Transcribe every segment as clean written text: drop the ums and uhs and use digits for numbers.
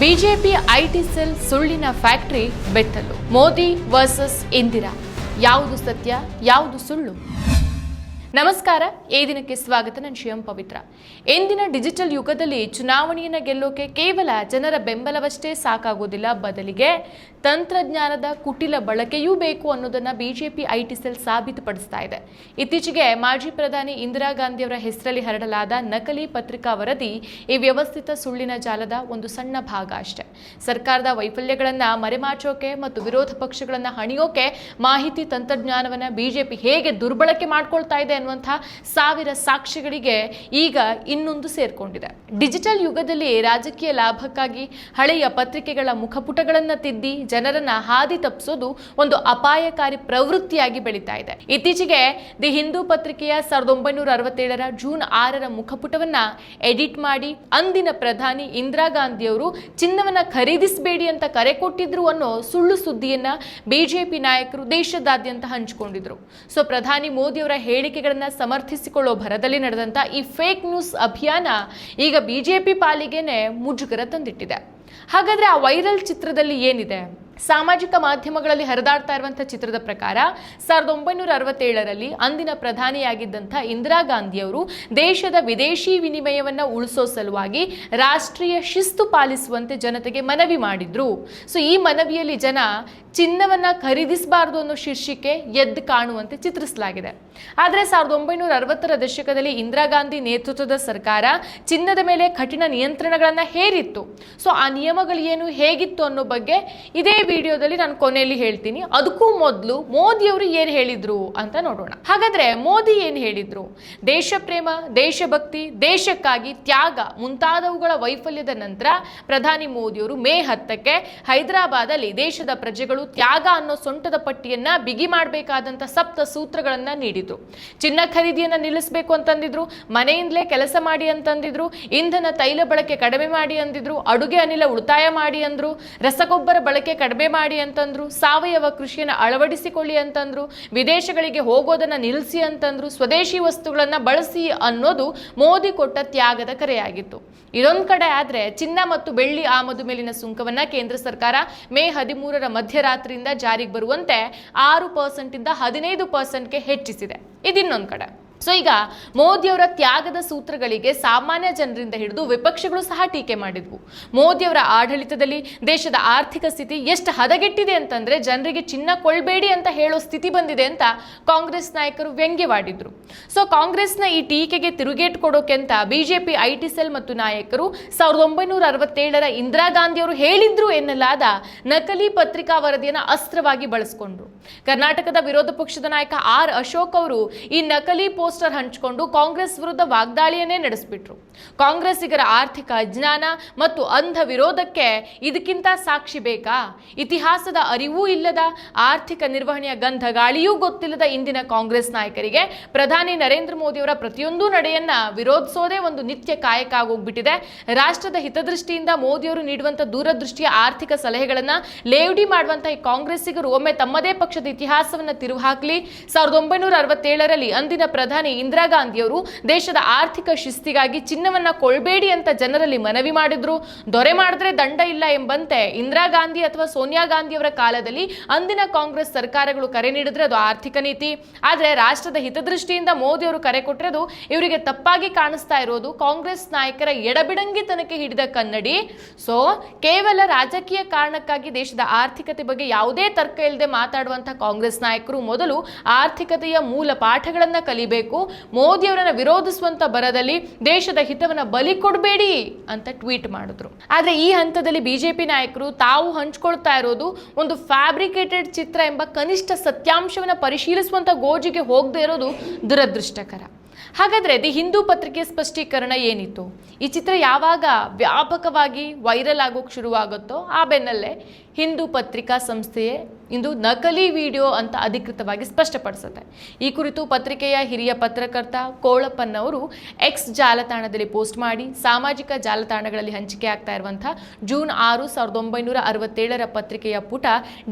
BJP IT cell ಸುಳ್ಳಿನ factory ಬೆತ್ತಲು. Modi versus Indira, ಯಾವುದು ಸತ್ಯ ಯಾವುದು ಸುಳ್ಳು? ನಮಸ್ಕಾರ, ಈ ದಿನಕ್ಕೆ ಸ್ವಾಗತ. ನಾನು ಶಿವಂ ಪವಿತ್ರ. ಇಂದಿನ ಡಿಜಿಟಲ್ ಯುಗದಲ್ಲಿ ಚುನಾವಣೆಯನ್ನು ಗೆಲ್ಲೋಕೆ ಕೇವಲ ಜನರ ಬೆಂಬಲವಷ್ಟೇ ಸಾಕಾಗೋದಿಲ್ಲ, ಬದಲಿಗೆ ತಂತ್ರಜ್ಞಾನದ ಕುಟಿಲ ಬಳಕೆಯೂ ಬೇಕು ಅನ್ನೋದನ್ನ ಬಿಜೆಪಿ ಐಟಿ ಸೆಲ್ ಸಾಬೀತುಪಡಿಸ್ತಾ ಇದೆ. ಇತ್ತೀಚೆಗೆ ಮಾಜಿ ಪ್ರಧಾನಿ ಇಂದಿರಾ ಗಾಂಧಿಯವರ ಹೆಸರಲ್ಲಿ ಹರಡಲಾದ ನಕಲಿ ಪತ್ರಿಕಾ ವರದಿ ಈ ವ್ಯವಸ್ಥಿತ ಸುಳ್ಳಿನ ಜಾಲದ ಒಂದು ಸಣ್ಣ ಭಾಗ ಅಷ್ಟೇ. ಸರ್ಕಾರದ ವೈಫಲ್ಯಗಳನ್ನ ಮರೆಮಾಚೋಕೆ ಮತ್ತು ವಿರೋಧ ಪಕ್ಷಗಳನ್ನ ಹಣಿಯೋಕೆ ಮಾಹಿತಿ ತಂತ್ರಜ್ಞಾನವನ್ನ ಬಿಜೆಪಿ ಹೇಗೆ ದುರ್ಬಳಕೆ ಮಾಡ್ಕೊಳ್ತಾ ಇದೆ ಅನ್ನುವಂತಹ ಸಾವಿರ ಸಾಕ್ಷಿಗಳಿಗೆ ಈಗ ಇನ್ನೊಂದು ಸೇರ್ಕೊಂಡಿದೆ. ಡಿಜಿಟಲ್ ಯುಗದಲ್ಲಿ ರಾಜಕೀಯ ಲಾಭಕ್ಕಾಗಿ ಹಳೆಯ ಪತ್ರಿಕೆಗಳ ಮುಖಪುಟಗಳನ್ನ ತಿದ್ದಿ ಜನರನ್ನ ಹಾದಿ ತಪ್ಪಿಸೋದು ಒಂದು ಅಪಾಯಕಾರಿ ಪ್ರವೃತ್ತಿಯಾಗಿ ಬೆಳೀತಾ ಇದೆ. ಇತ್ತೀಚೆಗೆ ದಿ ಹಿಂದೂ ಪತ್ರಿಕೆಯ 1967 ಜೂನ್ 6 ಮುಖಪುಟವನ್ನ ಎಡಿಟ್ ಮಾಡಿ ಅಂದಿನ ಪ್ರಧಾನಿ ಇಂದಿರಾ ಗಾಂಧಿಯವರು ಚಿನ್ನವನ್ನ ಖರೀದಿಸಬೇಡಿ ಅಂತ ಕರೆ ಕೊಟ್ಟಿದ್ರು ಅನ್ನೋ ಸುಳ್ಳು ಸುದ್ದಿಯನ್ನ ಬಿಜೆಪಿ ನಾಯಕರು ದೇಶದಾದ್ಯಂತ ಹಂಚಿಕೊಂಡಿದ್ರು. ಸೊ ಪ್ರಧಾನಿ ಮೋದಿಯವರ ಹೇಳಿಕೆಗಳನ್ನ ಸಮರ್ಥಿಸಿಕೊಳ್ಳೋ ಭರದಲ್ಲಿ ನಡೆದಂತ ಈ ಫೇಕ್ ನ್ಯೂಸ್ ಅಭಿಯಾನ ಈಗ ಬಿಜೆಪಿ ಪಾಲಿಗೆನೆ ಮುಜುಗರ ತಂದಿಟ್ಟಿದೆ. ಹಾಗಾದ್ರೆ ಆ ವೈರಲ್ ಚಿತ್ರದಲ್ಲಿ ಏನಿದೆ? ಸಾಮಾಜಿಕ ಮಾಧ್ಯಮಗಳಲ್ಲಿ ಹರಿದಾಡ್ತಾ ಇರುವಂತಹ ಚಿತ್ರದ ಪ್ರಕಾರ 1967ರಲ್ಲಿ ಅಂದಿನ ಪ್ರಧಾನಿಯಾಗಿದ್ದಂಥ ಇಂದಿರಾ ಗಾಂಧಿಯವರು ದೇಶದ ವಿದೇಶಿ ವಿನಿಮಯವನ್ನ ಉಳಿಸೋ ಸಲುವಾಗಿ ರಾಷ್ಟ್ರೀಯ ಶಿಸ್ತು ಪಾಲಿಸುವಂತೆ ಜನತೆಗೆ ಮನವಿ ಮಾಡಿದ್ರು. ಸೊ ಈ ಮನವಿಯಲ್ಲಿ ಜನ ಚಿನ್ನವನ್ನ ಖರೀದಿಸಬಾರದು ಅನ್ನೋ ಶೀರ್ಷಿಕೆ ಎದ್ದು ಕಾಣುವಂತೆ ಚಿತ್ರಿಸಲಾಗಿದೆ. ಆದರೆ 1960ರ ದಶಕದಲ್ಲಿ ಇಂದಿರಾ ಗಾಂಧಿ ನೇತೃತ್ವದ ಸರ್ಕಾರ ಚಿನ್ನದ ಮೇಲೆ ಕಠಿಣ ನಿಯಂತ್ರಣಗಳನ್ನ ಹೇರಿತ್ತು. ಸೊ ಆ ನಿಯಮಗಳು ಏನು, ಹೇಗಿತ್ತು ಅನ್ನೋ ಬಗ್ಗೆ ಇದೇ ವಿಡಿಯೋದಲ್ಲಿ ನಾನು ಕೊನೆಯಲ್ಲಿ ಹೇಳ್ತೀನಿ. ಅದಕ್ಕೂ ಮೊದಲು ಮೋದಿಯವರು ಏನು ಹೇಳಿದ್ರು ಅಂತ ನೋಡೋಣ. ಹಾಗಾದ್ರೆ ಮೋದಿ ಏನು ಹೇಳಿದ್ರು? ದೇಶ ಪ್ರೇಮ, ದೇಶಭಕ್ತಿ, ದೇಶಕ್ಕಾಗಿ ತ್ಯಾಗ ಮುಂತಾದವುಗಳ ವೈಫಲ್ಯದ ನಂತರ ಪ್ರಧಾನಿ ಮೋದಿಯವರು ಮೇ 10ಕ್ಕೆ ಹೈದರಾಬಾದಲ್ಲಿ ದೇಶದ ಪ್ರಜೆಗಳು ತ್ಯಾಗ ಅನ್ನೋ ಸೊಂಟದ ಪಟ್ಟಿಯನ್ನ ಬಿಗಿ ಮಾಡಬೇಕಾದಂತ ಸಪ್ತ ಸೂತ್ರಗಳನ್ನ ನೀಡಿದ್ರು. ಚಿನ್ನ ಖರೀದಿಯನ್ನ ನಿಲ್ಲಿಸಬೇಕು ಅಂತಂದಿದ್ರು, ಮನೆಯಿಂದಲೇ ಕೆಲಸ ಮಾಡಿ ಅಂತಂದಿದ್ರು, ಇಂಧನ ತೈಲ ಬಳಕೆ ಕಡಿಮೆ ಮಾಡಿ ಅಂದಿದ್ರು, ಅಡುಗೆ ಅನಿಲ ಉಳಿತಾಯ ಮಾಡಿ ಅಂದ್ರು, ರಸಗೊಬ್ಬರ ಬಳಕೆ ಕಡಿಮೆ ಮಾಡಿ ಅಂತಂದ್ರು, ಸಾವಯವ ಕೃಷಿಯನ್ನು ಅಳವಡಿಸಿಕೊಳ್ಳಿ ಅಂತಂದ್ರು, ವಿದೇಶಗಳಿಗೆ ಹೋಗೋದನ್ನ ನಿಲ್ಲಿಸಿ ಅಂತಂದ್ರು, ಸ್ವದೇಶಿ ವಸ್ತುಗಳನ್ನ ಬಳಸಿ ಅನ್ನೋದು ಮೋದಿ ಕೊಟ್ಟ ತ್ಯಾಗದ ಕರೆಯಾಗಿತ್ತು. ಇದೊಂದು ಕಡೆ ಆದ್ರೆ ಚಿನ್ನ ಮತ್ತು ಬೆಳ್ಳಿ ಆಮದು ಮೇಲಿನ ಸುಂಕವನ್ನ ಕೇಂದ್ರ ಸರ್ಕಾರ ಮೇ 13ರ ಮಧ್ಯರಾತ್ರಿಯಿಂದ ಜಾರಿಗೆ ಬರುವಂತೆ 6% ಇಂದ 15%ಗೆ ಹೆಚ್ಚಿಸಿದೆ. ಇದಿನ್ನೊಂದು ಕಡೆ. ಸೊ ಈಗ ಮೋದಿಯವರ ತ್ಯಾಗದ ಸೂತ್ರಗಳಿಗೆ ಸಾಮಾನ್ಯ ಜನರಿಂದ ಹಿಡಿದು ವಿಪಕ್ಷಗಳು ಸಹ ಟೀಕೆ ಮಾಡಿದ್ವು. ಮೋದಿಯವರ ಆಡಳಿತದಲ್ಲಿ ದೇಶದ ಆರ್ಥಿಕ ಸ್ಥಿತಿ ಎಷ್ಟು ಹದಗೆಟ್ಟಿದೆ ಅಂತಂದ್ರೆ ಜನರಿಗೆ ಚಿನ್ನ ಕೊಳ್ಬೇಡಿ ಅಂತ ಹೇಳೋ ಸ್ಥಿತಿ ಬಂದಿದೆ ಅಂತ ಕಾಂಗ್ರೆಸ್ ನಾಯಕರು ವ್ಯಂಗ್ಯವಾಡಿದ್ರು. ಸೊ ಕಾಂಗ್ರೆಸ್ನ ಈ ಟೀಕೆಗೆ ತಿರುಗೇಟು ಕೊಡೋಕೆ ಅಂತ ಬಿಜೆಪಿ ಐಟಿ ಸೆಲ್ ಮತ್ತು ನಾಯಕರು 1967ರ ಇಂದಿರಾ ಗಾಂಧಿಯವರು ಹೇಳಿದ್ರು ಎನ್ನಲಾದ ನಕಲಿ ಪತ್ರಿಕಾ ವರದಿಯನ್ನು ಅಸ್ತ್ರವಾಗಿ ಬಳಸಿಕೊಂಡ್ರು. ಕರ್ನಾಟಕದ ವಿರೋಧ ಪಕ್ಷದ ನಾಯಕ ಆರ್ ಅಶೋಕ್ ಅವರು ಈ ನಕಲಿ ಪೋಸ್ಟರ್ ಹಂಚಿಕೊಂಡು ಕಾಂಗ್ರೆಸ್ ವಿರುದ್ಧ ವಾಗ್ದಾಳಿಯನ್ನೇ ನಡೆಸಿಬಿಟ್ರು. ಕಾಂಗ್ರೆಸ್ಸಿಗರ ಆರ್ಥಿಕ ಅಜ್ಞಾನ ಮತ್ತು ಅಂಧ ವಿರೋಧಕ್ಕೆ ಇದಕ್ಕಿಂತ ಸಾಕ್ಷಿ ಬೇಕಾ? ಇತಿಹಾಸದ ಅರಿವೂ ಇಲ್ಲದ, ಆರ್ಥಿಕ ನಿರ್ವಹಣೆಯ ಗಂಧ ಗಾಳಿಯೂ ಗೊತ್ತಿಲ್ಲದ ಇಂದಿನ ಕಾಂಗ್ರೆಸ್ ನಾಯಕರಿಗೆ ಪ್ರಧಾನಿ ನರೇಂದ್ರ ಮೋದಿಯವರ ಪ್ರತಿಯೊಂದು ನಡೆಯನ್ನ ವಿರೋಧಿಸೋದೇ ಒಂದು ನಿತ್ಯ ಕಾಯಕ ಆಗೋಗ್ಬಿಟ್ಟಿದೆ. ರಾಷ್ಟ್ರದ ಹಿತದೃಷ್ಟಿಯಿಂದ ಮೋದಿಯವರು ನೀಡುವಂತ ದೂರದೃಷ್ಟಿಯ ಆರ್ಥಿಕ ಸಲಹೆಗಳನ್ನ ಲೇವಡಿ ಮಾಡುವಂತ ಈ ಕಾಂಗ್ರೆಸ್ಸಿಗರು ಒಮ್ಮೆ ತಮ್ಮದೇ ಪಕ್ಷದ ಇತಿಹಾಸವನ್ನ ತಿರುವು ಹಾಕಲಿ. 1967ರಲ್ಲಿ ಅಂದಿನ ಪ್ರಧಾನಿ ಇಂದಿರಾ ಗಾಂಧಿಯವರು ದೇಶದ ಆರ್ಥಿಕ ಶಿಸ್ತಿಗಾಗಿ ಚಿನ್ನವನ್ನ ಕೊಳ್ಬೇಡಿ ಅಂತ ಜನರಲ್ಲಿ ಮನವಿ ಮಾಡಿದ್ರು. ದೊರೆ ಮಾಡಿದ್ರೆ ದಂಡ ಇಲ್ಲ ಎಂಬಂತೆ ಇಂದಿರಾ ಗಾಂಧಿ ಅಥವಾ ಸೋನಿಯಾ ಗಾಂಧಿಯವರ ಕಾಲದಲ್ಲಿ ಅಂದಿನ ಕಾಂಗ್ರೆಸ್ ಸರ್ಕಾರಗಳು ಕರೆ ನೀಡಿದ್ರೆ ಅದು ಆರ್ಥಿಕ ನೀತಿ. ಆದ್ರೆ ರಾಷ್ಟ್ರದ ಹಿತದೃಷ್ಟಿಯಿಂದ ಮೋದಿ ಅವರು ಕರೆ ಕೊಟ್ಟಿರೋದು ಇವರಿಗೆ ತಪ್ಪಾಗಿ ಕಾಣಿಸ್ತಾ ಇರೋದು ಕಾಂಗ್ರೆಸ್ ನಾಯಕರ ಎಡಬಿಡಂಗಿತನಕ್ಕೆ ಹಿಡಿದ ಕನ್ನಡಿ. ಸೊ ಕೇವಲ ರಾಜಕೀಯ ಕಾರಣಕ್ಕಾಗಿ ದೇಶದ ಆರ್ಥಿಕತೆ ಬಗ್ಗೆ ಯಾವುದೇ ತರ್ಕ ಇಲ್ಲದೆ ಮಾತಾಡುವಂತಹ ಕಾಂಗ್ರೆಸ್ ನಾಯಕರು ಮೊದಲು ಆರ್ಥಿಕತೆಯ ಮೂಲ ಪಾಠಗಳನ್ನ ಕಲಿಬೇಕು. ಮೋದಿಯವರನ್ನ ವಿರೋಧಿಸುವಂತ ಬರದಲ್ಲಿ ದೇಶದ ಹಿತವನ್ನ ಬಲಿ ಕೊಡಬೇಡಿ ಅಂತ ಟ್ವೀಟ್ ಮಾಡಿದ್ರು. ಆದ್ರೆ ಈ ಹಂತದಲ್ಲಿ ಬಿಜೆಪಿ ನಾಯಕರು ತಾವು ಹಂಚ್ಕೊಳ್ತಾ ಇರೋದು ಒಂದು ಫ್ಯಾಬ್ರಿಕೇಟೆಡ್ ಚಿತ್ರ ಎಂಬ ಕನಿಷ್ಠ ಸತ್ಯಾಂಶವನ್ನ ಪರಿಶೀಲಿಸುವಂತ ಗೋಜಿಗೆ ಹೋಗದೆ ಇರೋದು ದುರದೃಷ್ಟಕರ. ಹಾಗಾದ್ರೆ ದಿ ಹಿಂದೂ ಪತ್ರಿಕೆ ಸ್ಪಷ್ಟೀಕರಣ ಏನಿತ್ತು? ಈ ಚಿತ್ರ ಯಾವಾಗ ವ್ಯಾಪಕವಾಗಿ ವೈರಲ್ ಆಗೋಕೆ ಶುರುವಾಗುತ್ತೋ ಆ ಬೆನ್ನಲ್ಲೇ ಹಿಂದೂ ಪತ್ರಿಕಾ ಸಂಸ್ಥೆಯೇ ಇಂದು ನಕಲಿ ವಿಡಿಯೋ ಅಂತ ಅಧಿಕೃತವಾಗಿ ಸ್ಪಷ್ಟಪಡಿಸುತ್ತೆ. ಈ ಕುರಿತು ಪತ್ರಿಕೆಯ ಹಿರಿಯ ಪತ್ರಕರ್ತ ಕೋಳಪ್ಪನವರು ಎಕ್ಸ್ ಜಾಲತಾಣದಲ್ಲಿ ಪೋಸ್ಟ್ ಮಾಡಿ ಸಾಮಾಜಿಕ ಜಾಲತಾಣಗಳಲ್ಲಿ ಹಂಚಿಕೆ ಆಗ್ತಾ ಇರುವಂತಹ ಜೂನ್ 6, 1967 ಪತ್ರಿಕೆಯ ಪುಟ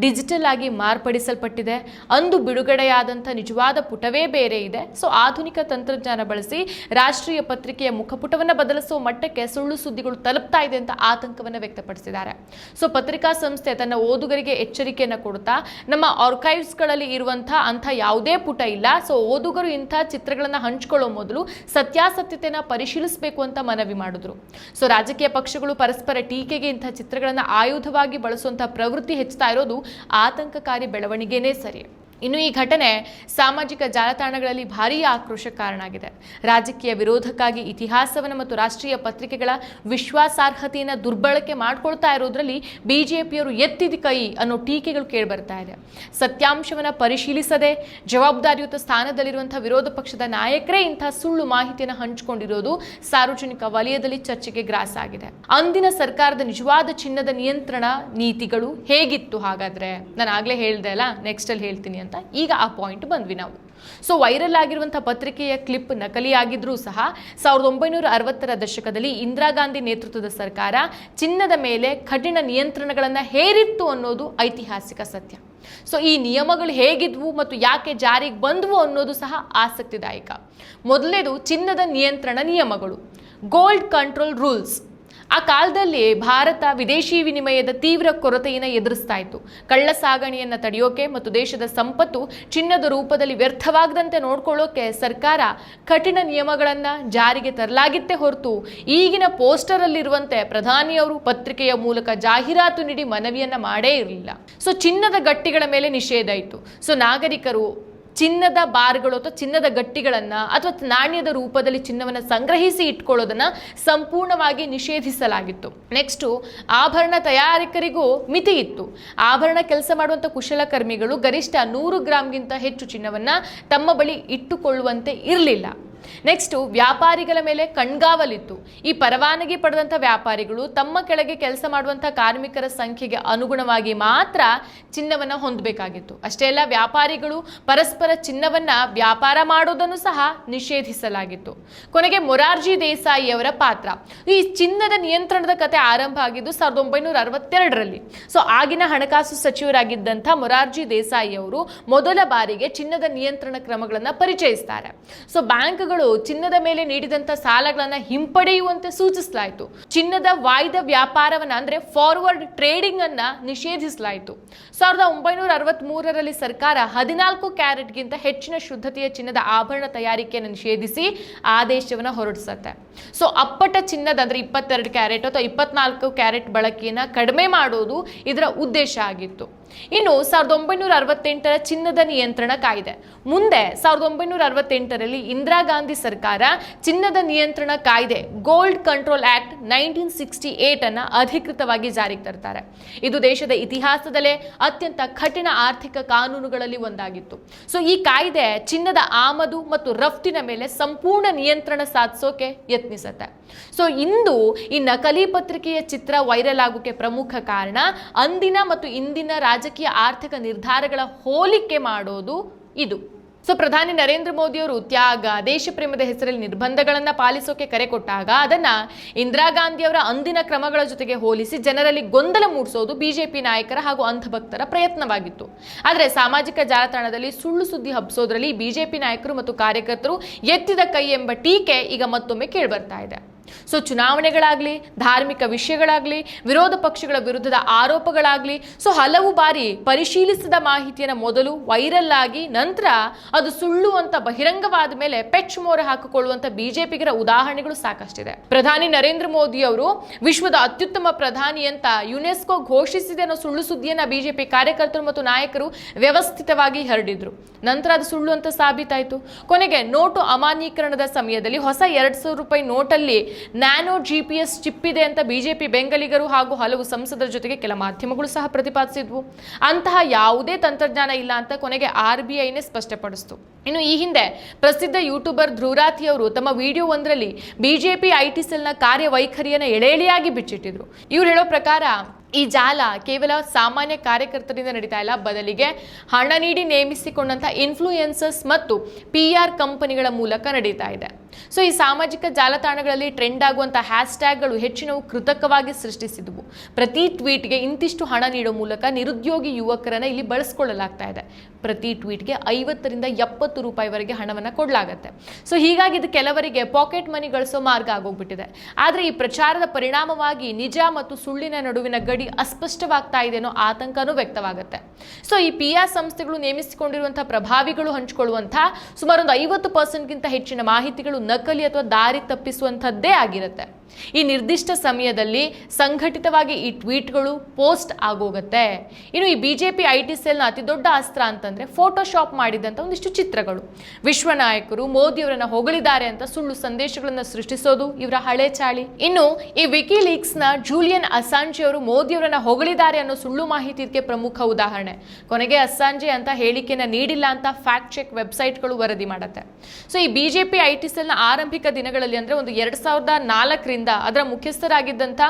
ಡಿಜಿಟಲ್ ಆಗಿ ಮಾರ್ಪಡಿಸಲ್ಪಟ್ಟಿದೆ. ಅಂದು ಬಿಡುಗಡೆಯಾದಂಥ ನಿಜವಾದ ಪುಟವೇ ಬೇರೆ ಇದೆ. ಸೊ ಆಧುನಿಕ ತಂತ್ರಜ್ಞಾನ ಬಳಸಿ ರಾಷ್ಟ್ರೀಯ ಪತ್ರಿಕೆಯ ಮುಖಪುಟವನ್ನು ಬದಲಿಸುವ ಮಟ್ಟಕ್ಕೆ ಸುಳ್ಳು ಸುದ್ದಿಗಳು ತಲುಪ್ತಾ ಇದೆ ಅಂತ ಆತಂಕವನ್ನು ವ್ಯಕ್ತಪಡಿಸಿದ್ದಾರೆ. ಸೊ ಪತ್ರಿಕಾ ಸಂಸ್ಥೆ ತನ್ನ ಓದುಗರಿಗೆ ಎಚ್ಚರಿಕೆಯನ್ನು ಕೊಡುತ್ತಾ ನಮ್ಮ ಆರ್ಕೈವ್ಸ್ಗಳಲ್ಲಿ ಇರುವಂತಹ ಅಂಥ ಯಾವುದೇ ಪುಟ ಇಲ್ಲ. ಸೊ ಓದುಗರು ಇಂಥ ಚಿತ್ರಗಳನ್ನು ಹಂಚಿಕೊಳ್ಳೋ ಮೊದಲು ಸತ್ಯಾಸತ್ಯತೆಯನ್ನು ಪರಿಶೀಲಿಸಬೇಕು ಅಂತ ಮನವಿ ಮಾಡಿದ್ರು. ಸೊ ರಾಜಕೀಯ ಪಕ್ಷಗಳು ಪರಸ್ಪರ ಟೀಕೆಗೆ ಇಂಥ ಚಿತ್ರಗಳನ್ನು ಆಯುಧವಾಗಿ ಬಳಸುವಂತಹ ಪ್ರವೃತ್ತಿ ಹೆಚ್ಚುತ್ತಾ ಇರೋದು ಆತಂಕಕಾರಿ ಬೆಳವಣಿಗೆನೇ ಸರಿ. ಇನ್ನು ಈ ಘಟನೆ ಸಾಮಾಜಿಕ ಜಾಲತಾಣಗಳಲ್ಲಿ ಭಾರೀ ಆಕ್ರೋಶ ಕಾರಣ ಆಗಿದೆ. ರಾಜಕೀಯ ವಿರೋಧಕ್ಕಾಗಿ ಇತಿಹಾಸವನ್ನು ಮತ್ತು ರಾಷ್ಟ್ರೀಯ ಪತ್ರಿಕೆಗಳ ವಿಶ್ವಾಸಾರ್ಹತೆಯನ್ನು ದುರ್ಬಳಕೆ ಮಾಡಿಕೊಳ್ತಾ ಇರೋದ್ರಲ್ಲಿ ಬಿಜೆಪಿಯವರು ಎತ್ತಿದ ಕೈ ಅನ್ನೋ ಟೀಕೆಗಳು ಕೇಳಿಬರ್ತಾ ಇದೆ. ಸತ್ಯಾಂಶವನ್ನು ಪರಿಶೀಲಿಸದೆ ಜವಾಬ್ದಾರಿಯುತ ಸ್ಥಾನದಲ್ಲಿರುವಂತಹ ವಿರೋಧ ಪಕ್ಷದ ನಾಯಕರೇ ಇಂತಹ ಸುಳ್ಳು ಮಾಹಿತಿಯನ್ನು ಹಂಚಿಕೊಂಡಿರೋದು ಸಾರ್ವಜನಿಕ ವಲಯದಲ್ಲಿ ಚರ್ಚೆಗೆ ಗ್ರಾಸ ಆಗಿದೆ. ಅಂದಿನ ಸರ್ಕಾರದ ನಿಜವಾದ ಚಿನ್ನದ ನಿಯಂತ್ರಣ ನೀತಿಗಳು ಹೇಗಿತ್ತು ಹಾಗಾದ್ರೆ? ನಾನು ಆಗ್ಲೇ ಹೇಳ್ದೆ ಅಲ್ಲ, ನೆಕ್ಸ್ಟ್ ಅಲ್ಲಿ ಹೇಳ್ತೀನಿ ಅಂತ. ಈಗ ಆ ಪಾಯಿಂಟ್ ಬಂದ್ವಿ ನಾವು. ಸೊ ವೈರಲ್ ಆಗಿರುವಂತಹ ಪತ್ರಿಕೆಯ ಕ್ಲಿಪ್ ನಕಲಿ ಆಗಿದ್ರೂ ಸಹ 1960ರ ದಶಕದಲ್ಲಿ ಇಂದಿರಾ ಗಾಂಧಿ ನೇತೃತ್ವದ ಸರ್ಕಾರ ಚಿನ್ನದ ಮೇಲೆ ಕಠಿಣ ನಿಯಂತ್ರಣಗಳನ್ನು ಹೇರಿತ್ತು ಅನ್ನೋದು ಐತಿಹಾಸಿಕ ಸತ್ಯ. ಸೊ ಈ ನಿಯಮಗಳು ಹೇಗಿದ್ವು ಮತ್ತು ಯಾಕೆ ಜಾರಿಗೆ ಬಂದ್ವು ಅನ್ನೋದು ಸಹ ಆಸಕ್ತಿದಾಯಕ. ಮೊದಲನೇದು ಚಿನ್ನದ ನಿಯಂತ್ರಣ ನಿಯಮಗಳು, ಗೋಲ್ಡ್ ಕಂಟ್ರೋಲ್ ರೂಲ್ಸ್. ಆ ಕಾಲದಲ್ಲಿ ಭಾರತ ವಿದೇಶಿ ವಿನಿಮಯದ ತೀವ್ರ ಕೊರತೆಯನ್ನು ಎದುರಿಸ್ತಾ ಇತ್ತು. ಕಳ್ಳ ಸಾಗಣೆಯನ್ನು ತಡೆಯೋಕೆ ಮತ್ತು ದೇಶದ ಸಂಪತ್ತು ಚಿನ್ನದ ರೂಪದಲ್ಲಿ ವ್ಯರ್ಥವಾಗದಂತೆ ನೋಡ್ಕೊಳ್ಳೋಕೆ ಸರ್ಕಾರ ಕಠಿಣ ನಿಯಮಗಳನ್ನು ಜಾರಿಗೆ ತರಲಾಗಿತ್ತೇ ಹೊರತು ಈಗಿನ ಪೋಸ್ಟರಲ್ಲಿರುವಂತೆ ಪ್ರಧಾನಿಯವರು ಪತ್ರಿಕೆಯ ಮೂಲಕ ಜಾಹೀರಾತು ನೀಡಿ ಮನವಿಯನ್ನ ಮಾಡೇ ಇರಲಿಲ್ಲ. ಸೊ ಚಿನ್ನದ ಗಟ್ಟಿಗಳ ಮೇಲೆ ನಿಷೇಧ ಇತ್ತು. ಸೊ ನಾಗರಿಕರು ಚಿನ್ನದ ಬಾರ್ಗಳು ಅಥವಾ ಚಿನ್ನದ ಗಟ್ಟಿಗಳನ್ನು ಅಥವಾ ನಾಣ್ಯದ ರೂಪದಲ್ಲಿ ಚಿನ್ನವನ್ನು ಸಂಗ್ರಹಿಸಿ ಇಟ್ಕೊಳ್ಳೋದನ್ನ ಸಂಪೂರ್ಣವಾಗಿ ನಿಷೇಧಿಸಲಾಗಿತ್ತು. ನೆಕ್ಸ್ಟು ಆಭರಣ ತಯಾರಕರಿಗೂ ಮಿತಿ ಇತ್ತು. ಆಭರಣ ಕೆಲಸ ಮಾಡುವಂಥ ಕುಶಲಕರ್ಮಿಗಳು ಗರಿಷ್ಠ 100 ಗ್ರಾಂಗಿಂತ ಹೆಚ್ಚು ಚಿನ್ನವನ್ನು ತಮ್ಮ ಬಳಿ ಇಟ್ಟುಕೊಳ್ಳುವಂತೆ ಇರಲಿಲ್ಲ. ನೆಕ್ಸ್ಟು ವ್ಯಾಪಾರಿಗಳ ಮೇಲೆ ಕಣ್ಗಾವಲಿತ್ತು. ಈ ಪರವಾನಗಿ ಪಡೆದಂಥ ವ್ಯಾಪಾರಿಗಳು ತಮ್ಮ ಕೆಳಗೆ ಕೆಲಸ ಮಾಡುವಂಥ ಕಾರ್ಮಿಕರ ಸಂಖ್ಯೆಗೆ ಅನುಗುಣವಾಗಿ ಮಾತ್ರ ಚಿನ್ನವನ್ನು ಹೊಂದಬೇಕಾಗಿತ್ತು. ಅಷ್ಟೇ ಅಲ್ಲ, ವ್ಯಾಪಾರಿಗಳು ಪರಸ್ಪರ ಚಿನ್ನವನ್ನು ವ್ಯಾಪಾರ ಮಾಡೋದನ್ನು ಸಹ ನಿಷೇಧಿಸಲಾಗಿತ್ತು. ಕೊನೆಗೆ ಮೊರಾರ್ಜಿ ದೇಸಾಯಿ ಅವರ ಪಾತ್ರ. ಈ ಚಿನ್ನದ ನಿಯಂತ್ರಣದ ಕತೆ ಆರಂಭ ಆಗಿದ್ದು 1962ರಲ್ಲಿ. ಸೊ ಆಗಿನ ಹಣಕಾಸು ಸಚಿವರಾಗಿದ್ದಂಥ ಮೊರಾರ್ಜಿ ದೇಸಾಯಿ ಅವರು ಮೊದಲ ಬಾರಿಗೆ ಚಿನ್ನದ ನಿಯಂತ್ರಣ ಕ್ರಮಗಳನ್ನು ಪರಿಚಯಿಸ್ತಾರೆ. ಸೊ ಬ್ಯಾಂಕ್ಗಳು ಚಿನ್ನದ ಮೇಲೆ ನೀಡಿದಂತ ಸಾಲಗಳನ್ನು ಹಿಂಪಡೆಯುವಂತೆ ಸೂಚಿಸಲಾಯಿತು. ಚಿನ್ನದ ವಾಯ್ದ ವ್ಯಾಪಾರವನ್ನ ಅಂದ್ರೆ ಫಾರ್ವರ್ಡ್ ಟ್ರೇಡಿಂಗ್ ಅನ್ನ ನಿಷೇಧಿಸಲಾಯಿತು. 1963ರಲ್ಲಿ ಸರ್ಕಾರ 14 ಕ್ಯಾರೆಟ್ಗಿಂತ ಹೆಚ್ಚಿನ ಶುದ್ಧತೆಯ ಚಿನ್ನದ ಆಭರಣ ತಯಾರಿಕೆಯನ್ನು ನಿಷೇಧಿಸಿ ಆದೇಶವನ್ನು ಹೊರಡಿಸುತ್ತೆ. ಸೊ ಅಪ್ಪಟ ಚಿನ್ನದ ಅಂದ್ರೆ 22 ಕ್ಯಾರೆಟ್ ಅಥವಾ 24 ಕ್ಯಾರೆಟ್ ಬಳಕೆಯನ್ನು ಕಡಿಮೆ ಮಾಡೋದು ಇದರ ಉದ್ದೇಶ ಆಗಿತ್ತು. ಇನ್ನು 1968ರ ಚಿನ್ನದ ನಿಯಂತ್ರಣ ಕಾಯ್ದೆ. ಮುಂದೆ 1968ರಲ್ಲಿ ಇಂದಿರಾ ಗಾಂಧಿ ಸರ್ಕಾರ ಚಿನ್ನದ ನಿಯಂತ್ರಣ ಕಾಯ್ದೆ ಗೋಲ್ಡ್ ಕಂಟ್ರೋಲ್ ಆಕ್ಟ್ 1968 ಅನ್ನ ಅಧಿಕೃತವಾಗಿ ಜಾರಿಗೆ ತರ್ತಾರೆ. ಇದು ದೇಶದ ಇತಿಹಾಸದಲ್ಲೇ ಅತ್ಯಂತ ಕಠಿಣ ಆರ್ಥಿಕ ಕಾನೂನುಗಳಲ್ಲಿ ಒಂದಾಗಿತ್ತು. ಸೊ ಈ ಕಾಯ್ದೆ ಚಿನ್ನದ ಆಮದು ಮತ್ತು ರಫ್ತಿನ ಮೇಲೆ ಸಂಪೂರ್ಣ ನಿಯಂತ್ರಣ ಸಾಧಿಸೋಕೆ ಯತ್ನಿಸುತ್ತೆ. ಸೊ ಇಂದು ಈ ನಕಲಿ ಪತ್ರಿಕೆಯ ಚಿತ್ರ ವೈರಲ್ ಆಗೋಕೆ ಪ್ರಮುಖ ಕಾರಣ ಅಂದಿನ ಮತ್ತು ಇಂದಿನ ರಾಜಕೀಯ ಆರ್ಥಿಕ ನಿರ್ಧಾರಗಳ ಹೋಲಿಕೆ ಮಾಡೋದು ಇದು. ಸೊ ಪ್ರಧಾನಿ ನರೇಂದ್ರ ಮೋದಿ ಅವರು ತ್ಯಾಗ, ದೇಶ ಪ್ರೇಮದ ಹೆಸರಲ್ಲಿ ನಿರ್ಬಂಧಗಳನ್ನು ಪಾಲಿಸೋಕೆ ಕರೆ ಕೊಟ್ಟಾಗ ಅದನ್ನ ಇಂದಿರಾ ಗಾಂಧಿ ಅವರ ಅಂದಿನ ಕ್ರಮಗಳ ಜೊತೆಗೆ ಹೋಲಿಸಿ ಜನರಲ್ಲಿ ಗೊಂದಲ ಮೂಡಿಸೋದು ಬಿಜೆಪಿ ನಾಯಕರ ಹಾಗೂ ಅಂಧಭಕ್ತರ ಪ್ರಯತ್ನವಾಗಿತ್ತು. ಆದರೆ ಸಾಮಾಜಿಕ ಜಾಲತಾಣದಲ್ಲಿ ಸುಳ್ಳು ಸುದ್ದಿ ಹಬ್ಬಿಸೋದ್ರಲ್ಲಿ ಬಿಜೆಪಿ ನಾಯಕರು ಮತ್ತು ಕಾರ್ಯಕರ್ತರು ಎತ್ತಿದ ಕೈ ಎಂಬ ಟೀಕೆ ಈಗ ಮತ್ತೊಮ್ಮೆ ಕೇಳಿಬರ್ತಾ ಇದೆ. ಸೊ ಚುನಾವಣೆಗಳಾಗ್ಲಿ, ಧಾರ್ಮಿಕ ವಿಷಯಗಳಾಗ್ಲಿ, ವಿರೋಧ ಪಕ್ಷಗಳ ವಿರುದ್ಧದ ಆರೋಪಗಳಾಗ್ಲಿ, ಸೊ ಹಲವು ಬಾರಿ ಪರಿಶೀಲಿಸಿದ ಮಾಹಿತಿಯನ್ನು ಮೊದಲು ವೈರಲ್ ಆಗಿ ನಂತರ ಅದು ಸುಳ್ಳು ಅಂತ ಬಹಿರಂಗವಾದ ಮೇಲೆ ಪೆಚ್ ಮೋರೆ ಹಾಕಿಕೊಳ್ಳುವಂತ ಬಿಜೆಪಿಗರ ಉದಾಹರಣೆಗಳು ಸಾಕಷ್ಟಿದೆ. ಪ್ರಧಾನಿ ನರೇಂದ್ರ ಮೋದಿ ಅವರು ವಿಶ್ವದ ಅತ್ಯುತ್ತಮ ಪ್ರಧಾನಿ ಅಂತ ಯುನೆಸ್ಕೋ ಘೋಷಿಸಿದೆ ಅನ್ನೋ ಸುಳ್ಳು ಸುದ್ದಿಯನ್ನ ಬಿಜೆಪಿ ಕಾರ್ಯಕರ್ತರು ಮತ್ತು ನಾಯಕರು ವ್ಯವಸ್ಥಿತವಾಗಿ ಹರಡಿದ್ರು. ನಂತರ ಅದು ಸುಳ್ಳು ಅಂತ ಸಾಬೀತಾಯಿತು. ಕೊನೆಗೆ ನೋಟು ಅಮಾನ್ಯೀಕರಣದ ಸಮಯದಲ್ಲಿ ಹೊಸ 2,000 ರೂಪಾಯಿ ನೋಟಲ್ಲಿ ನ್ಯಾನೋ GPS ಚಿಪ್ ಇದೆ ಅಂತ ಬಿಜೆಪಿ ಬೆಂಬಲಿಗರು ಹಾಗೂ ಹಲವು ಸಂಸದರ ಜೊತೆಗೆ ಕೆಲ ಮಾಧ್ಯಮಗಳು ಸಹ ಪ್ರತಿಪಾದಿಸಿದ್ವು. ಅಂತಹ ಯಾವುದೇ ತಂತ್ರಜ್ಞಾನ ಇಲ್ಲ ಅಂತ ಕೊನೆಗೆ RBIನೇ ಸ್ಪಷ್ಟಪಡಿಸಿತು. ಇನ್ನು ಈ ಹಿಂದೆ ಪ್ರಸಿದ್ಧ ಯೂಟ್ಯೂಬರ್ ಧ್ರುವರಾತಿ ಅವರು ತಮ್ಮ ವಿಡಿಯೋ ಒಂದರಲ್ಲಿ ಬಿಜೆಪಿ IT ಸೆಲ್ನ ಕಾರ್ಯವೈಖರಿಯನ್ನು ಎಳೆಯಾಗಿ ಬಿಚ್ಚಿಟ್ಟಿದ್ರು. ಇವ್ರು ಹೇಳೋ ಪ್ರಕಾರ ಈ ಜಾಲ ಕೇವಲ ಸಾಮಾನ್ಯ ಕಾರ್ಯಕರ್ತರಿಂದ ನಡೀತಾ ಇಲ್ಲ, ಬದಲಿಗೆ ಹಣ ನೀಡಿ ನೇಮಿಸಿಕೊಂಡಂಥ ಇನ್ಫ್ಲೂಯೆನ್ಸರ್ಸ್ ಮತ್ತು PR ಕಂಪನಿಗಳ ಮೂಲಕ ನಡೀತಾ ಇದೆ. ಸೊ ಈ ಸಾಮಾಜಿಕ ಜಾಲತಾಣಗಳಲ್ಲಿ ಟ್ರೆಂಡ್ ಆಗುವಂಥ ಹ್ಯಾಶ್ಟ್ಯಾಗ್ಗಳು ಹೆಚ್ಚಿನವು ಕೃತಕವಾಗಿ ಸೃಷ್ಟಿಸಿದವು. ಪ್ರತಿ ಟ್ವೀಟ್ಗೆ ಇಂತಿಷ್ಟು ಹಣ ನೀಡೋ ಮೂಲಕ ನಿರುದ್ಯೋಗಿ ಯುವಕರನ್ನ ಇಲ್ಲಿ ಬಳಸ್ಕೊಳ್ಳಲಾಗ್ತಾ ಇದೆ. ಪ್ರತಿ ಟ್ವೀಟ್ಗೆ 50 ರಿಂದ 70 ರೂಪಾಯಿವರೆಗೆ ಹಣವನ್ನು ಕೊಡಲಾಗತ್ತೆ. ಸೊ ಹೀಗಾಗಿ ಇದು ಕೆಲವರಿಗೆ ಪಾಕೆಟ್ ಮನಿ ಗಳಿಸೋ ಮಾರ್ಗ ಆಗೋಗ್ಬಿಟ್ಟಿದೆ. ಆದರೆ ಈ ಪ್ರಚಾರದ ಪರಿಣಾಮವಾಗಿ ನಿಜ ಮತ್ತು ಸುಳ್ಳಿನ ನಡುವಿನ ಗಡಿ ಅಸ್ಪಷ್ಟವಾಗ್ತಾ ಇದೆ ಅನ್ನೋ ಆತಂಕನೂ ವ್ಯಕ್ತವಾಗುತ್ತೆ. ಸೊ ಈ PR ಸಂಸ್ಥೆಗಳು ನೇಮಿಸಿಕೊಂಡಿರುವಂತಹ ಪ್ರಭಾವಿಗಳು ಹಂಚಿಕೊಳ್ಳುವಂತಹ ಸುಮಾರು ಒಂದು 50%ಗಿಂತ ಹೆಚ್ಚಿನ ಮಾಹಿತಿಗಳು ನಕಲಿ ಅಥವಾ ದಾರಿ ತಪ್ಪಿಸುವಂಥದ್ದೇ ಆಗಿರುತ್ತೆ. ಈ ನಿರ್ದಿಷ್ಟ ಸಮಯದಲ್ಲಿ ಸಂಘಟಿತವಾಗಿ ಈ ಟ್ವೀಟ್ಗಳು ಪೋಸ್ಟ್ ಆಗೋಗುತ್ತೆ. ಇನ್ನು ಈ ಬಿಜೆಪಿ IT ಸೆಲ್ನ ಅತಿ ದೊಡ್ಡ ಅಸ್ತ್ರ ಅಂತಂದ್ರೆ ಫೋಟೋಶಾಪ್ ಮಾಡಿದಂಥ ಒಂದಿಷ್ಟು ಚಿತ್ರಗಳು. ವಿಶ್ವ ನಾಯಕರು ಮೋದಿಯವರನ್ನ ಹೊಗಳಿದ್ದಾರೆ ಅಂತ ಸುಳ್ಳು ಸಂದೇಶಗಳನ್ನು ಸೃಷ್ಟಿಸೋದು ಇವರ ಹಳೆ ಚಾಳಿ. ಇನ್ನು ಈ ವಿಕಿಲೀಕ್ಸ್ನ ಜೂಲಿಯನ್ ಅಸಾಂಜೆ ಅವರು ಮೋದಿಯವರನ್ನ ಹೊಗಳಿದ್ದಾರೆ ಅನ್ನೋ ಸುಳ್ಳು ಮಾಹಿತಿ ಇದಕ್ಕೆ ಪ್ರಮುಖ ಉದಾಹರಣೆ. ಕೊನೆಗೆ ಅಸಾಂಜೆ ಅಂತ ಹೇಳಿಕೆನ ನೀಡಿಲ್ಲ ಅಂತ ಫ್ಯಾಕ್ಟ್ ಚೆಕ್ ವೆಬ್ಸೈಟ್ಗಳು ವರದಿ ಮಾಡುತ್ತೆ. ಸೊ ಈ ಬಿಜೆಪಿ IT ಸೆಲ್ನ ಆರಂಭಿಕ ದಿನಗಳಲ್ಲಿ ಅಂದ್ರೆ ಒಂದು 2004ರಿಂದ ಅದರ ಮುಖ್ಯಸ್ಥರಾಗಿದ್ದಂಥ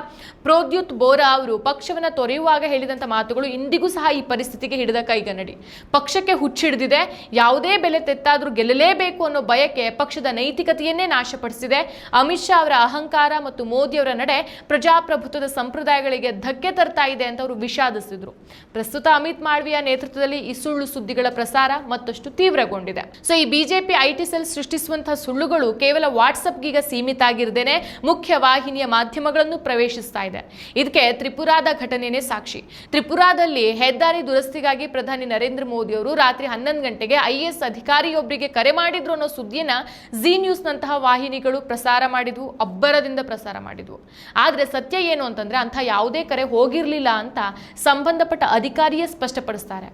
ಪ್ರೋದ್ಯುತ್ ಬೋರಾ ಅವರು ಪಕ್ಷವನ್ನು ತೊರೆಯುವಾಗ ಹೇಳಿದಂಥ ಮಾತುಗಳು ಇಂದಿಗೂ ಸಹ ಈ ಪರಿಸ್ಥಿತಿಗೆ ಹಿಡಿದ ಕೈಗನ್ನಡಿ. ಪಕ್ಷಕ್ಕೆ ಹುಚ್ಚಿಡಿದಿದೆ, ಯಾವುದೇ ಬೆಲೆ ತೆತ್ತಾದ್ರೂ ಗೆಲ್ಲಲೇಬೇಕು ಅನ್ನೋ ಬಯಕೆ ಪಕ್ಷದ ನೈತಿಕತೆಯನ್ನೇ ನಾಶಪಡಿಸಿದೆ. ಅಮಿತ್ ಶಾ ಅವರ ಅಹಂಕಾರ ಮತ್ತು ಮೋದಿ ಅವರ ನಡೆ ಪ್ರಜಾಪ್ರಭುತ್ವದ ಸಂಪ್ರದಾಯಗಳಿಗೆ ಧಕ್ಕೆ ತರ್ತಾ ಇದೆ ಅಂತ ಅವರು ವಿಷಾದಿಸಿದ್ರು. ಪ್ರಸ್ತುತ ಅಮಿತ್ ಮಾಳವಿಯಾ ನೇತೃತ್ವದಲ್ಲಿ ಈ ಸುಳ್ಳು ಸುದ್ದಿಗಳ ಪ್ರಸಾರ ಮತ್ತಷ್ಟು ತೀವ್ರಗೊಂಡಿದೆ. ಸೊ ಈ ಬಿಜೆಪಿ IT ಸೆಲ್ ಸೃಷ್ಟಿಸುವಂತಹ ಸುಳ್ಳುಗಳು ಕೇವಲ ವಾಟ್ಸಪ್ಗೀಗ ಸೀಮಿತ ಆಗಿರದೇನೆ ಮುಖ್ಯ ವಾಹಿನಿಯ ಮಾಧ್ಯಮಗಳನ್ನು ಪ್ರವೇಶಿಸ್ತಾ ಇದೆ. ಇದಕ್ಕೆ ತ್ರಿಪುರಾದ ಘಟನೆನೇ ಸಾಕ್ಷಿ. ತ್ರಿಪುರಾದಲ್ಲಿ ಹೆದ್ದಾರಿ ದುರಸ್ತಿಗಾಗಿ ಪ್ರಧಾನಿ ನರೇಂದ್ರ ಮೋದಿ ಅವರು ರಾತ್ರಿ 11 ಗಂಟೆಗೆ IAS ಅಧಿಕಾರಿಯೊಬ್ಬರಿಗೆ ಕರೆ ಮಾಡಿದ್ರು ಅನ್ನೋ ಸುದ್ದಿಯನ್ನ ಜಿ ನ್ಯೂಸ್ ನಂತಹ ವಾಹಿನಿಗಳು ಪ್ರಸಾರ ಮಾಡಿದ್ವು, ಅಬ್ಬರದಿಂದ ಪ್ರಸಾರ ಮಾಡಿದ್ವು. ಆದ್ರೆ ಸತ್ಯ ಏನು ಅಂತಂದ್ರೆ ಅಂಥ ಯಾವುದೇ ಕರೆ ಹೋಗಿರ್ಲಿಲ್ಲ ಅಂತ ಸಂಬಂಧಪಟ್ಟ ಅಧಿಕಾರಿಯೇ ಸ್ಪಷ್ಟಪಡಿಸ್ತಾರೆ.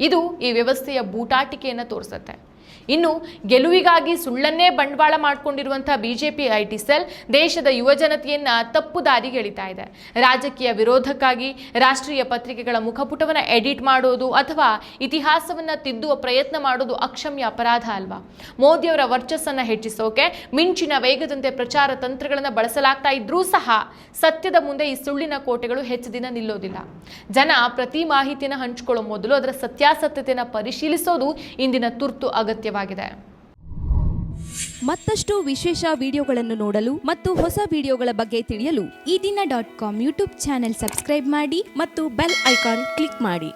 ಇದು ಈ ವ್ಯವಸ್ಥೆಯ ಬೂಟಾಟಿಕೆಯನ್ನು ತೋರಿಸುತ್ತೆ. ಇನ್ನು ಗೆಲುವಿಗಾಗಿ ಸುಳ್ಳನ್ನೇ ಬಂಡವಾಳ ಮಾಡಿಕೊಂಡಿರುವಂತಹ ಬಿಜೆಪಿ IT ಸೆಲ್ ದೇಶದ ಯುವಜನತೆಯನ್ನ ತಪ್ಪು ದಾರಿಗೆ ಎಳಿತಾ ಇದೆ. ರಾಜಕೀಯ ವಿರೋಧಕ್ಕಾಗಿ ರಾಷ್ಟ್ರೀಯ ಪತ್ರಿಕೆಗಳ ಮುಖಪುಟವನ್ನು ಎಡಿಟ್ ಮಾಡೋದು ಅಥವಾ ಇತಿಹಾಸವನ್ನ ತಿದ್ದುವ ಪ್ರಯತ್ನ ಮಾಡೋದು ಅಕ್ಷಮ್ಯ ಅಪರಾಧ ಅಲ್ವಾ? ಮೋದಿಯವರ ವರ್ಚಸ್ಸನ್ನು ಹೆಚ್ಚಿಸೋಕೆ ಮಿಂಚಿನ ವೇಗದಂತೆ ಪ್ರಚಾರ ತಂತ್ರಗಳನ್ನು ಬಳಸಲಾಗ್ತಾ ಇದ್ರೂ ಸಹ ಸತ್ಯದ ಮುಂದೆ ಈ ಸುಳ್ಳಿನ ಕೋಟೆಗಳು ಹೆಚ್ಚು ದಿನ ನಿಲ್ಲೋದಿಲ್ಲ. ಜನ ಪ್ರತಿ ಮಾಹಿತಿಯನ್ನು ಹಂಚಿಕೊಳ್ಳೋ ಮೊದಲು ಅದರ ಸತ್ಯಾಸತ್ಯತೆಯನ್ನು ಪರಿಶೀಲಿಸೋದು ಇಂದಿನ ತುರ್ತು ಅಗತ್ಯವಾಗಿದೆ. ಮತ್ತಷ್ಟು ವಿಶೇಷ ವಿಡಿಯೋಗಳನ್ನು ನೋಡಲು ಮತ್ತು ಹೊಸ ವಿಡಿಯೋಗಳ ಬಗ್ಗೆ ತಿಳಿಯಲು ಈ ದಿನ .com ಯೂಟ್ಯೂಬ್ ಚಾನೆಲ್ ಸಬ್ಸ್ಕ್ರೈಬ್ ಮಾಡಿ ಮತ್ತು ಬೆಲ್ ಐಕಾನ್ ಕ್ಲಿಕ್ ಮಾಡಿ.